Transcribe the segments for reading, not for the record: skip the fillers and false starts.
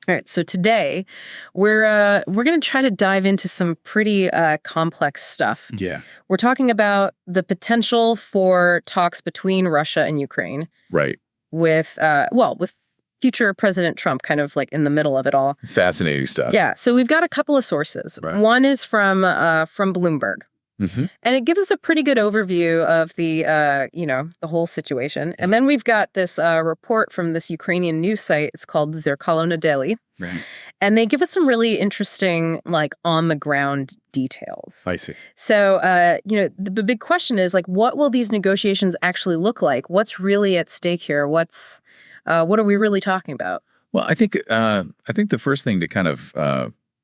All right, so today we're going to try to dive into some pretty complex stuff. Yeah. We're talking about the potential for talks between Russia and Ukraine Right. with with future President Trump kind of like in the middle of it all. Fascinating stuff. Yeah, so we've got a couple of sources. Right. One is from Bloomberg. Mm-hmm. And it gives us a pretty good overview of the the whole situation. And then we've got this report from this Ukrainian news site. It's called Neutrality. Right. And they give us some really interesting, like, on-the-ground details. I see. So, the big question is, like, what will these negotiations actually look like? What's really at stake here? What are we really talking about? Well, I think the first thing to kind of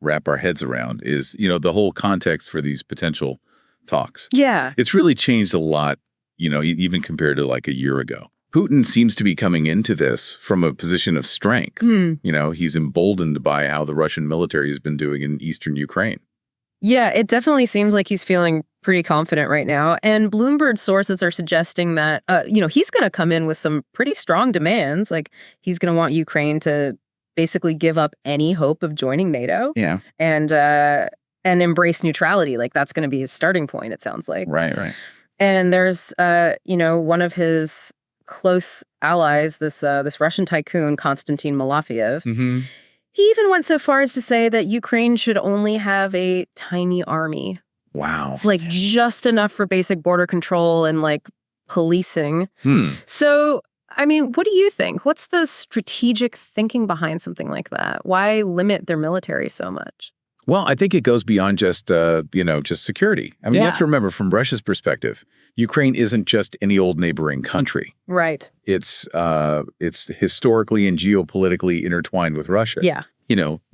wrap our heads around is, the whole context for these potential talks. Yeah. It's really changed a lot, even compared to like a year ago. Putin seems to be coming into this from a position of strength. He's emboldened by how the Russian military has been doing in eastern Ukraine. Yeah, it definitely seems like he's feeling pretty confident right now. And Bloomberg sources are suggesting that, he's going to come in with some pretty strong demands. Like, he's going to want Ukraine to basically give up any hope of joining NATO. Yeah. And embrace neutrality. Like, that's going to be his starting point, it sounds like. Right. And there's, one of his close allies, this Russian tycoon, Konstantin Malafiev. Mm-hmm. He even went so far as to say that Ukraine should only have a tiny army. Wow. Like, just enough for basic border control and, like, policing. So, I mean, what do you think? What's the strategic thinking behind something like that? Why limit their military so much? Well, I think it goes beyond just security. I mean, you have to remember, from Russia's perspective, Ukraine isn't just any old neighboring country. Right. It's historically and geopolitically intertwined with Russia. Yeah.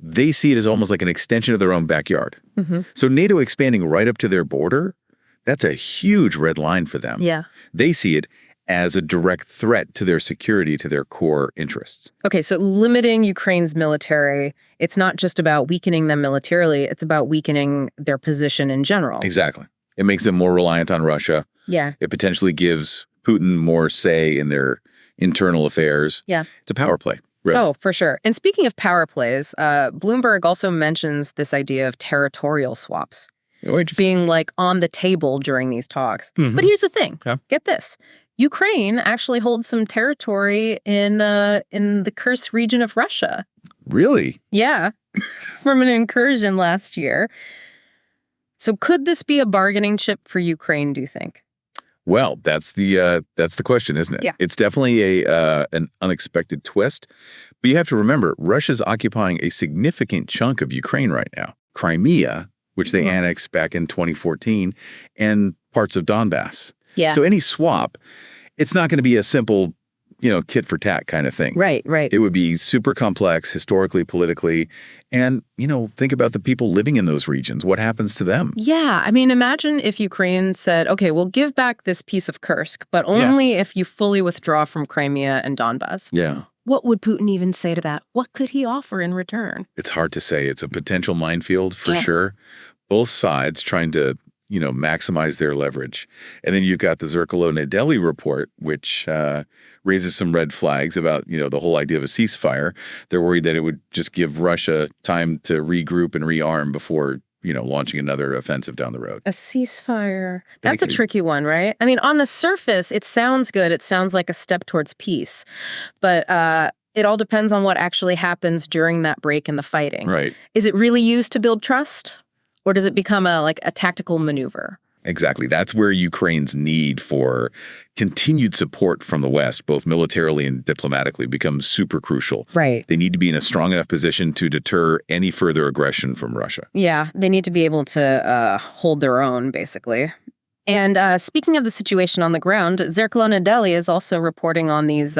They see it as almost like an extension of their own backyard. Mm-hmm. So NATO expanding right up to their border, that's a huge red line for them. Yeah. They see it as a direct threat to their security, to their core interests. Okay, so limiting Ukraine's military, it's not just about weakening them militarily, it's about weakening their position in general. Exactly. It makes them more reliant on Russia. Yeah. It potentially gives Putin more say in their internal affairs. Yeah. It's a power play. Really. Oh, for sure. And speaking of power plays, Bloomberg also mentions this idea of territorial swaps being like on the table during these talks. Mm-hmm. But here's the thing. Yeah. Get this. Ukraine actually holds some territory in the Kursk region of Russia. Really? Yeah, from an incursion last year. So could this be a bargaining chip for Ukraine, do you think? Well, that's the question, isn't it? Yeah. It's definitely an unexpected twist. But you have to remember, Russia's occupying a significant chunk of Ukraine right now. Crimea, which they annexed back in 2014, and parts of Donbass. Yeah. So any swap, it's not going to be a simple, tit for tat kind of thing. Right. It would be super complex historically, politically, and, think about the people living in those regions. What happens to them? Yeah. I mean, imagine if Ukraine said, okay, we'll give back this piece of Kursk, but only if you fully withdraw from Crimea and Donbass. Yeah. What would Putin even say to that? What could he offer in return? It's hard to say. It's a potential minefield for sure. Both sides trying to maximize their leverage. And then you've got the Neutrality report, which raises some red flags about, the whole idea of a ceasefire. They're worried that it would just give Russia time to regroup and rearm before, launching another offensive down the road. A ceasefire. That's a tricky one, right? I mean, on the surface, it sounds good. It sounds like a step towards peace. But it all depends on what actually happens during that break in the fighting. Right. Is it really used to build trust? Or does it become a tactical maneuver? Exactly. That's where Ukraine's need for continued support from the West, both militarily and diplomatically, becomes super crucial. Right. They need to be in a strong enough position to deter any further aggression from Russia. Yeah, they need to be able to hold their own, basically. And speaking of the situation on the ground, Zerklona is also reporting on these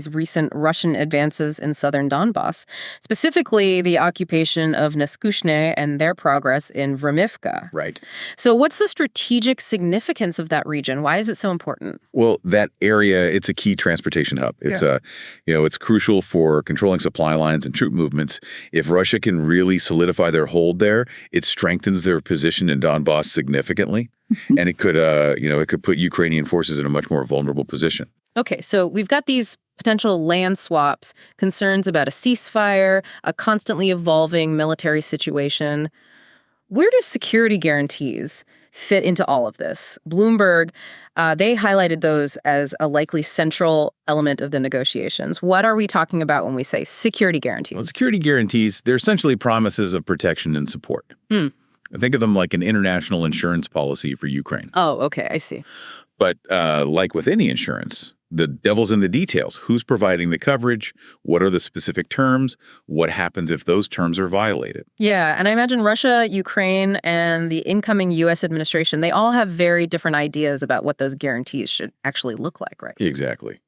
recent Russian advances in southern Donbass, specifically the occupation of Neskushne and their progress in Vremivka. Right. So what's the strategic significance of that region? Why is it so important? Well, that area, it's a key transportation hub. It's it's crucial for controlling supply lines and troop movements. If Russia can really solidify their hold there, it strengthens their position in Donbass significantly. And it could put Ukrainian forces in a much more vulnerable position. Okay, so we've got these potential land swaps, concerns about a ceasefire, a constantly evolving military situation. Where do security guarantees fit into all of this? Bloomberg, they highlighted those as a likely central element of the negotiations. What are we talking about when we say security guarantees? Well, security guarantees, they're essentially promises of protection and support. Think of them like an international insurance policy for Ukraine. Oh, okay, I see. But like with any insurance, the devil's in the details. Who's providing the coverage? What are the specific terms? What happens if those terms are violated? Yeah, and I imagine Russia, Ukraine, and the incoming U.S. administration, they all have very different ideas about what those guarantees should actually look like, right? Exactly.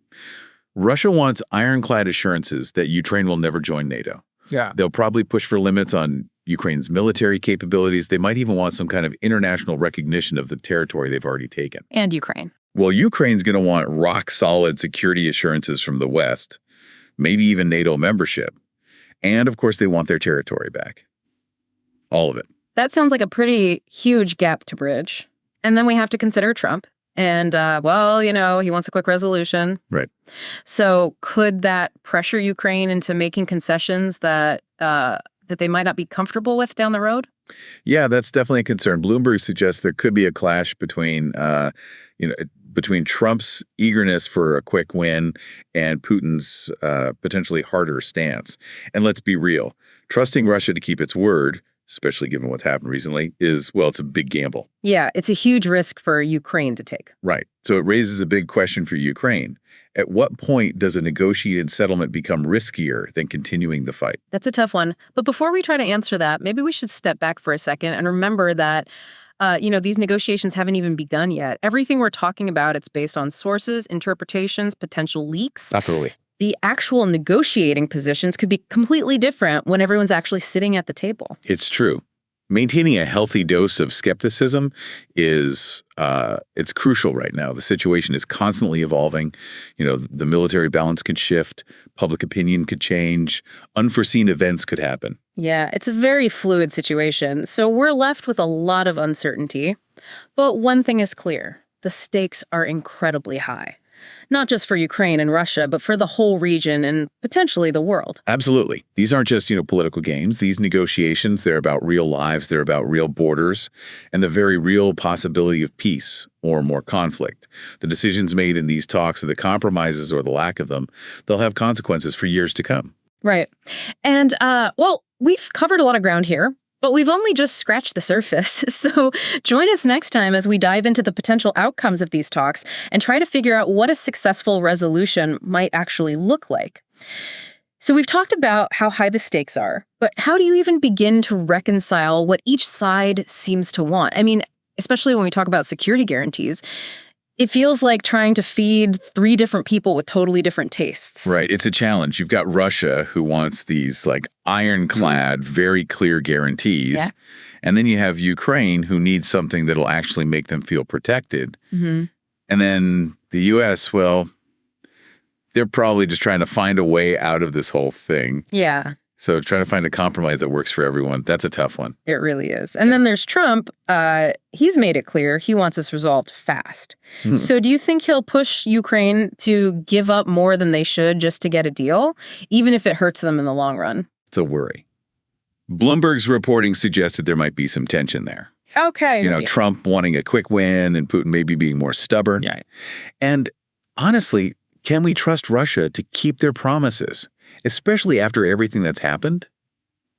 Russia wants ironclad assurances that Ukraine will never join NATO. Yeah. They'll probably push for limits on Ukraine's military capabilities. They might even want some kind of international recognition of the territory they've already taken. And Ukraine. Well, Ukraine's going to want rock-solid security assurances from the West, maybe even NATO membership. And, of course, they want their territory back. All of it. That sounds like a pretty huge gap to bridge. And then we have to consider Trump. And, well, you know, he wants a quick resolution. Right. So could that pressure Ukraine into making concessions that they might not be comfortable with down the road? Yeah, that's definitely a concern. Bloomberg suggests there could be a clash between Trump's eagerness for a quick win and Putin's potentially harder stance. And let's be real, trusting Russia to keep its word, especially given what's happened recently, it's a big gamble. Yeah, it's a huge risk for Ukraine to take. Right. So it raises a big question for Ukraine. At what point does a negotiated settlement become riskier than continuing the fight? That's a tough one. But before we try to answer that, maybe we should step back for a second and remember that these negotiations haven't even begun yet. Everything we're talking about, it's based on sources, interpretations, potential leaks. Absolutely. The actual negotiating positions could be completely different when everyone's actually sitting at the table. It's true. Maintaining a healthy dose of skepticism is it's crucial right now. The situation is constantly evolving. The military balance could shift, public opinion could change, unforeseen events could happen. Yeah, it's a very fluid situation. So we're left with a lot of uncertainty. But one thing is clear. The stakes are incredibly high. Not just for Ukraine and Russia, but for the whole region and potentially the world. Absolutely. These aren't just, political games. These negotiations, they're about real lives. They're about real borders and the very real possibility of peace or more conflict. The decisions made in these talks, the compromises or the lack of them, they'll have consequences for years to come. Right. And, we've covered a lot of ground here. But we've only just scratched the surface. So join us next time as we dive into the potential outcomes of these talks and try to figure out what a successful resolution might actually look like. So we've talked about how high the stakes are, but how do you even begin to reconcile what each side seems to want? I mean, especially when we talk about security guarantees, it feels like trying to feed three different people with totally different tastes. Right. It's a challenge. You've got Russia, who wants these ironclad, very clear guarantees. Yeah. And then you have Ukraine, who needs something that'll actually make them feel protected. Mm-hmm. And then the U.S., they're probably just trying to find a way out of this whole thing. Yeah. So trying to find a compromise that works for everyone, that's a tough one. It really is. And then there's Trump. He's made it clear he wants this resolved fast. So do you think he'll push Ukraine to give up more than they should just to get a deal, even if it hurts them in the long run? It's a worry. Bloomberg's reporting suggested there might be some tension there. Okay. Trump wanting a quick win and Putin maybe being more stubborn. Yeah. And honestly, can we trust Russia to keep their promises? Especially after everything that's happened?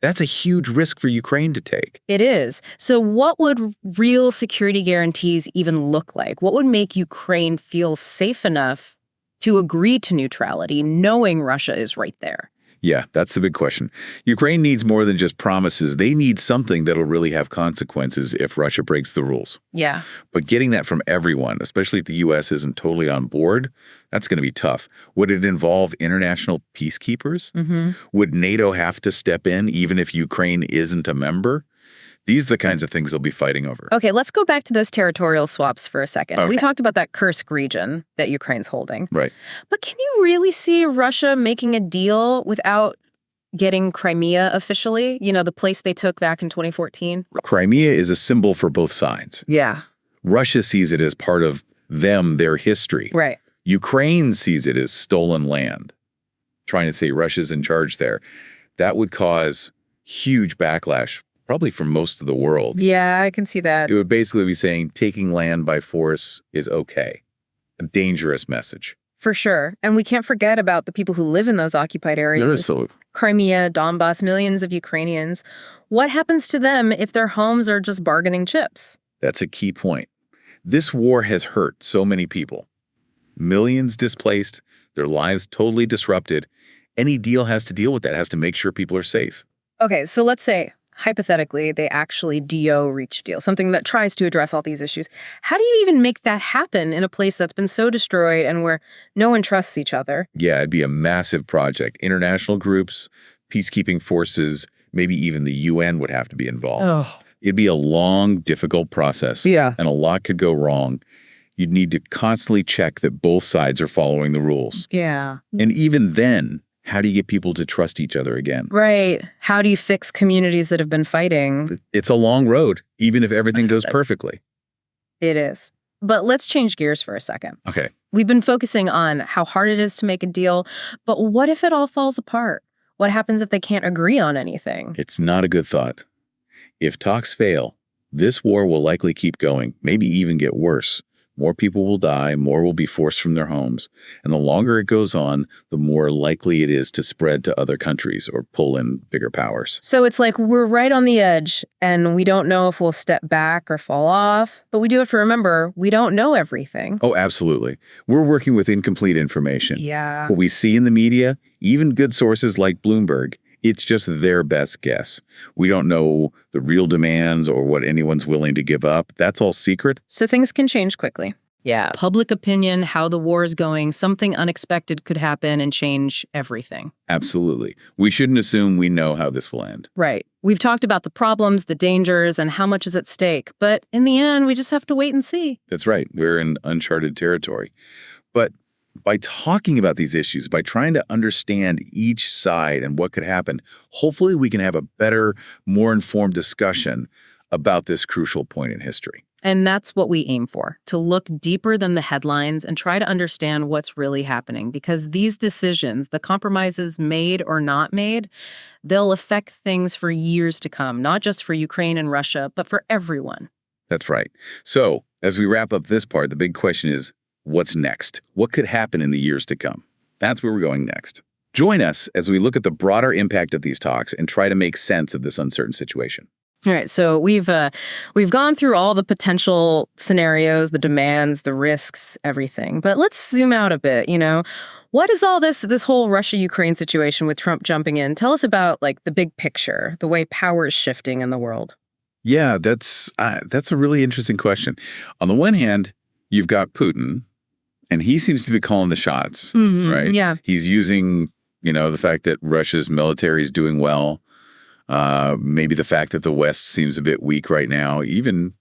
That's a huge risk for Ukraine to take. It is. So what would real security guarantees even look like? What would make Ukraine feel safe enough to agree to neutrality, knowing Russia is right there? Yeah, that's the big question. Ukraine needs more than just promises. They need something that'll really have consequences if Russia breaks the rules. Yeah. But getting that from everyone, especially if the U.S. isn't totally on board, that's going to be tough. Would it involve international peacekeepers? Mm-hmm. Would NATO have to step in even if Ukraine isn't a member? These are the kinds of things they'll be fighting over. Okay, let's go back to those territorial swaps for a second. Okay. We talked about that Kursk region that Ukraine's holding. Right. But can you really see Russia making a deal without getting Crimea officially? The place they took back in 2014? Crimea is a symbol for both sides. Yeah. Russia sees it as part of their history. Right. Ukraine sees it as stolen land, trying to say Russia's in charge there. That would cause huge backlash, probably from most of the world. Yeah, I can see that. It would basically be saying taking land by force is okay. A dangerous message. For sure. And we can't forget about the people who live in those occupied areas. So Crimea, Donbass, millions of Ukrainians. What happens to them if their homes are just bargaining chips? that's a key point. This war has hurt so many people. Millions displaced, their lives totally disrupted. Any deal has to deal with that, has to make sure people are safe. Okay, so let's say, hypothetically, they actually reach a deal, something that tries to address all these issues. How do you even make that happen in a place that's been so destroyed and where no one trusts each other? Yeah, it'd be a massive project. International groups, peacekeeping forces, maybe even the UN would have to be involved. Oh. It'd be a long, difficult process. Yeah. And a lot could go wrong. You'd need to constantly check that both sides are following the rules. Yeah. And even then, how do you get people to trust each other again? Right. How do you fix communities that have been fighting? It's a long road, even if everything goes perfectly. It is. But let's change gears for a second. Okay. We've been focusing on how hard it is to make a deal, but what if it all falls apart? What happens if they can't agree on anything? It's not a good thought. If talks fail, this war will likely keep going, maybe even get worse. More people will die, more will be forced from their homes, and the longer it goes on, the more likely it is to spread to other countries or pull in bigger powers. So it's like we're right on the edge, and we don't know if we'll step back or fall off, but we do have to remember we don't know everything. Oh, absolutely. We're working with incomplete information. Yeah. What we see in the media, even good sources like Bloomberg, it's just their best guess. We don't know the real demands or what anyone's willing to give up. That's all secret. So things can change quickly. Yeah. Public opinion, how the war is going, something unexpected could happen and change everything. Absolutely. We shouldn't assume we know how this will end. Right. We've talked about the problems, the dangers, and how much is at stake. But in the end, we just have to wait and see. That's right. We're in uncharted territory. But by talking about these issues, by trying to understand each side and what could happen, hopefully we can have a better, more informed discussion about this crucial point in history. And that's what we aim for, to look deeper than the headlines and try to understand what's really happening. Because these decisions, the compromises made or not made, they'll affect things for years to come, not just for Ukraine and Russia, but for everyone. That's right. So as we wrap up this part, the big question is, what's next? What could happen in the years to come? That's where we're going next. Join us as we look at the broader impact of these talks and try to make sense of this uncertain situation. All right, so we've gone through all the potential scenarios, the demands, the risks, everything. But let's zoom out a bit, What is all this whole Russia-Ukraine situation with Trump jumping in? Tell us about like the big picture, the way power is shifting in the world. Yeah, that's a really interesting question. On the one hand, you've got Putin, and he seems to be calling the shots, right? Yeah. He's using, the fact that Russia's military is doing well, maybe the fact that the West seems a bit weak right now, even,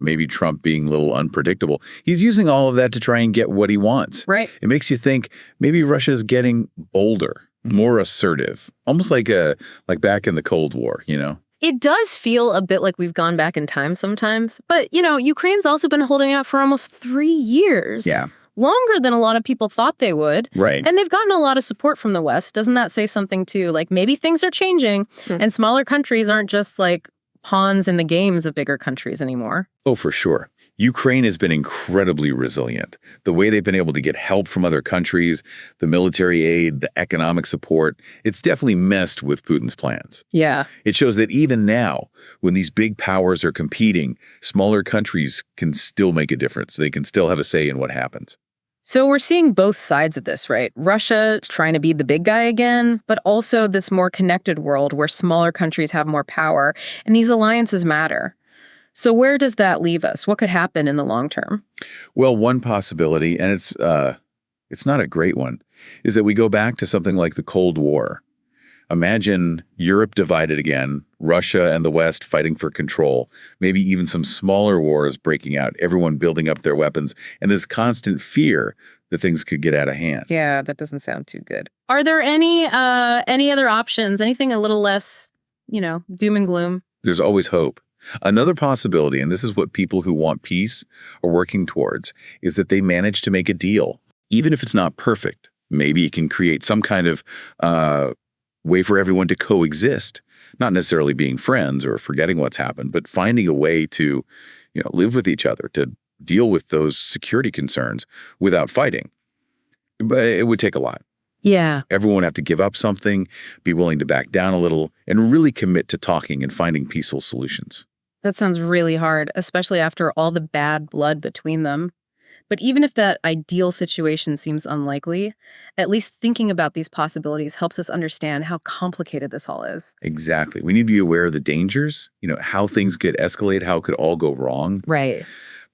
maybe Trump being a little unpredictable. He's using all of that to try and get what he wants. Right. It makes you think maybe Russia's getting bolder, more assertive, almost like back in the Cold War, It does feel a bit like we've gone back in time sometimes. But, Ukraine's also been holding out for almost 3 years. Yeah. Longer than a lot of people thought they would. Right. And they've gotten a lot of support from the West. Doesn't that say something, too? Like, maybe things are changing, and smaller countries aren't just, like, pawns in the games of bigger countries anymore. Oh, for sure. Ukraine has been incredibly resilient. The way they've been able to get help from other countries, the military aid, the economic support, it's definitely messed with Putin's plans. Yeah. It shows that even now, when these big powers are competing, smaller countries can still make a difference. They can still have a say in what happens. So we're seeing both sides of this, right? Russia trying to be the big guy again, but also this more connected world where smaller countries have more power, and these alliances matter. So where does that leave us? What could happen in the long term? Well, one possibility, and it's not a great one, is that we go back to something like the Cold War. Imagine Europe divided again, Russia and the West fighting for control, maybe even some smaller wars breaking out, everyone building up their weapons, and this constant fear that things could get out of hand. Yeah, that doesn't sound too good. Are there any other options, anything a little less, doom and gloom? There's always hope. Another possibility, and this is what people who want peace are working towards, is that they manage to make a deal. even if it's not perfect. Maybe it can create some kind of way for everyone to coexist, not necessarily being friends or forgetting what's happened, but finding a way to, live with each other, to deal with those security concerns without fighting. But it would take a lot. Yeah. Everyone would have to give up something, be willing to back down a little, and really commit to talking and finding peaceful solutions. That sounds really hard, especially after all the bad blood between them. But even if that ideal situation seems unlikely, at least thinking about these possibilities helps us understand how complicated this all is. Exactly. We need to be aware of the dangers, how things could escalate, how it could all go wrong. Right.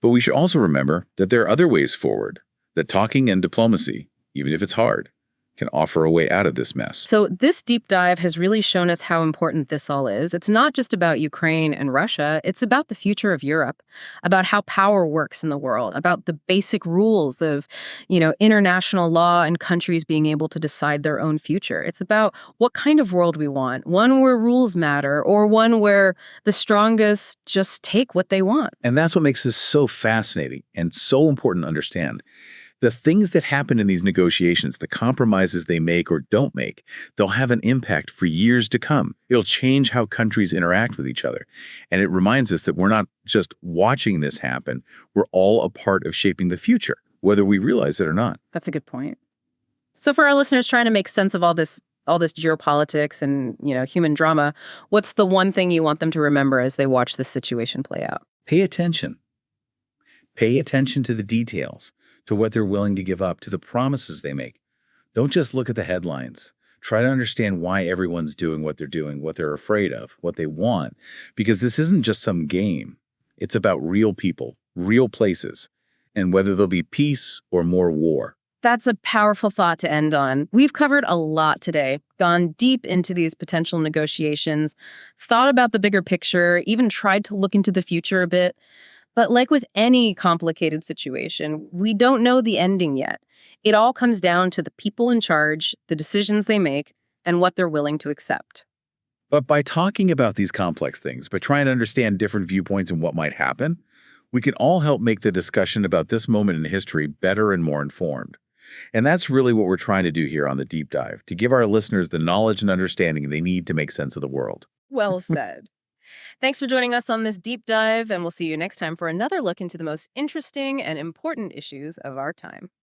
But we should also remember that there are other ways forward, that talking and diplomacy, even if it's hard, can offer a way out of this mess. So this deep dive has really shown us how important this all is. It's not just about Ukraine and Russia. It's about the future of Europe, about how power works in the world, about the basic rules of, international law and countries being able to decide their own future. It's about what kind of world we want, one where rules matter or one where the strongest just take what they want. And that's what makes this so fascinating and so important to understand. The things that happen in these negotiations, the compromises they make or don't make, they'll have an impact for years to come. It'll change how countries interact with each other. And it reminds us that we're not just watching this happen, we're all a part of shaping the future, whether we realize it or not. That's a good point. So for our listeners trying to make sense of all this geopolitics and, human drama, what's the one thing you want them to remember as they watch this situation play out? Pay attention. Pay attention to the details, to what they're willing to give up, to the promises they make. Don't just look at the headlines. Try to understand why everyone's doing what they're doing, what they're afraid of, what they want, because this isn't just some game. It's about real people, real places, and whether there'll be peace or more war. That's a powerful thought to end on. We've covered a lot today, gone deep into these potential negotiations, thought about the bigger picture, even tried to look into the future a bit. But like with any complicated situation, we don't know the ending yet. It all comes down to the people in charge, the decisions they make, and what they're willing to accept. But by talking about these complex things, by trying to understand different viewpoints and what might happen, we can all help make the discussion about this moment in history better and more informed. And that's really what we're trying to do here on the Deep Dive, to give our listeners the knowledge and understanding they need to make sense of the world. Well said. Thanks for joining us on this deep dive, and we'll see you next time for another look into the most interesting and important issues of our time.